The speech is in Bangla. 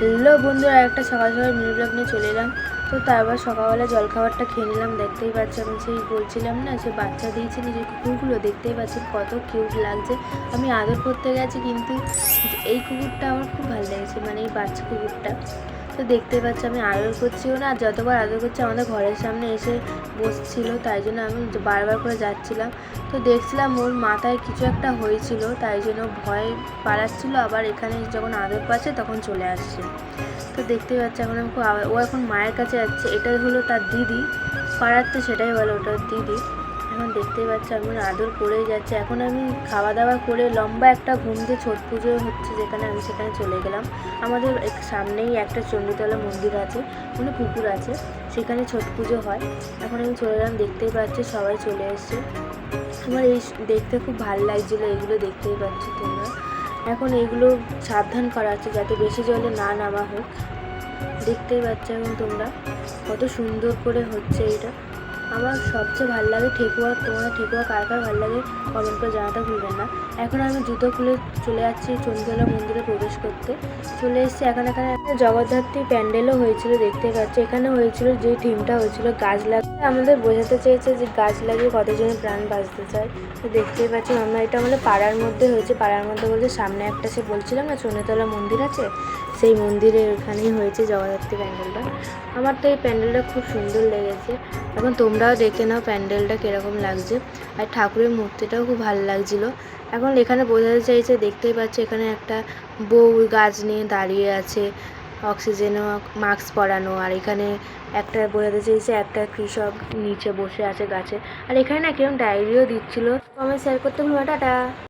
হ্যালো বন্ধুরা, একটা সকাল সকাল মিনি ব্লগ নিয়ে চলে এলাম। তো তারপর সকালবেলা জলখাবারটা খেয়ে নিলাম। দেখতেই পাচ্ছি, আমি সেই বলছিলাম না, সে বাচ্চা দিয়েছে নিজের কুকুরগুলো, দেখতেই পাচ্ছি কত কিউট লাগছে। আমি আদর করতে গেছি, কিন্তু এই কুকুরটা আমার খুব ভালো লেগেছে, মানে এই বাচ্চা কুকুরটা। তো দেখতেই পাচ্ছি আমি আদর করছিও না, আর যতবার আদর করছি আমাদের ঘরের সামনে এসে বসছিল, তাই জন্য আমি বারবার করে যাচ্ছিলাম। তো দেখছিলাম ওর মাথায় কিছু একটা হয়েছিল, তাই জন্য ভয় পালাচ্ছিল, আবার এখানে যখন আদর পাচ্ছে তখন চলে আসছে। তো দেখতেই পাচ্ছি এখন আমি ও এখন মায়ের কাছে যাচ্ছে। এটা হলো তার দিদি, পাড়ার তো সেটাই বলে, ওটার দিদি। এখন দেখতেই পাচ্ছি আমি আদর করেই যাচ্ছে। এখন আমি খাওয়া দাওয়া করে লম্বা একটা ঘুম দিয়ে ছট পুজো হচ্ছে যেখানে, আমি সেখানে চলে গেলাম। আমাদের সামনেই একটা চণ্ডীতলা মন্দির আছে, মানে পুকুর আছে, সেখানে ছট পুজো হয়। এখন আমি চলে গেলাম, দেখতেই পাচ্ছি সবাই চলে এসছে। আমার এই দেখতে খুব ভালো লাগছিলো, এগুলো দেখতেই পাচ্ছি তোমরা। এখন এগুলো সাবধান করা আছে যাতে বেশি জলে না নামা হোক। দেখতেই পাচ্ছ এখন তোমরা কত সুন্দর করে হচ্ছে এটা। আমার সবচেয়ে ভালো লাগে ঠেকুয়া। তোমার ঠেকুয়া কার কার ভালো লাগে কমেন্ট করে জানাতে ভুলবেন না। এখন আমি জুতো খুলে চলে যাচ্ছি চণ্ডীতলা মন্দিরে প্রবেশ করতে। চলে এসেছি। এখানে জগদ্ধাত্রী প্যান্ডেলও হয়েছিল, দেখতে পাচ্ছি। এখানে হয়েছিল যে থিমটা হয়েছিল গাছ লাগিয়ে, আমাদের বোঝাতে চেয়েছে যে গাছ লাগিয়ে কতজনের প্রাণ বাঁচতে চায়। তো দেখতেই পাচ্ছি আমরা, এটা আমাদের পাড়ার মধ্যে হয়েছে। পাড়ার মধ্যে বলতে সামনে একটা, সে বলছিলাম না চণ্ডীতলা মন্দির আছে, সেই মন্দিরের ওখানেই হয়েছে জগদ্ধাত্রী প্যান্ডেলটা। আমার তো এই প্যান্ডেলটা খুব সুন্দর লেগেছে। এখন তোমরাও দেখে নাও প্যান্ডেলটা কীরকম লাগছে। আর ঠাকুরের মূর্তিটাও খুব ভালো লাগছিলো। এখন এখানে বোঝাতে চাইছে, দেখতেই পাচ্ছি এখানে একটা বউ গাছ নিয়ে দাঁড়িয়ে আছে, অক্সিজেনও মাস্ক পরানো। আর এখানে একটা বোঝাতে চাইছে একটা কৃষক নিচে বসে আছে গাছে। আর এখানে না কিরকম ডায়েরিও দিচ্ছিলো। কমেন্ট শেয়ার করতে ভুলো, টাটা।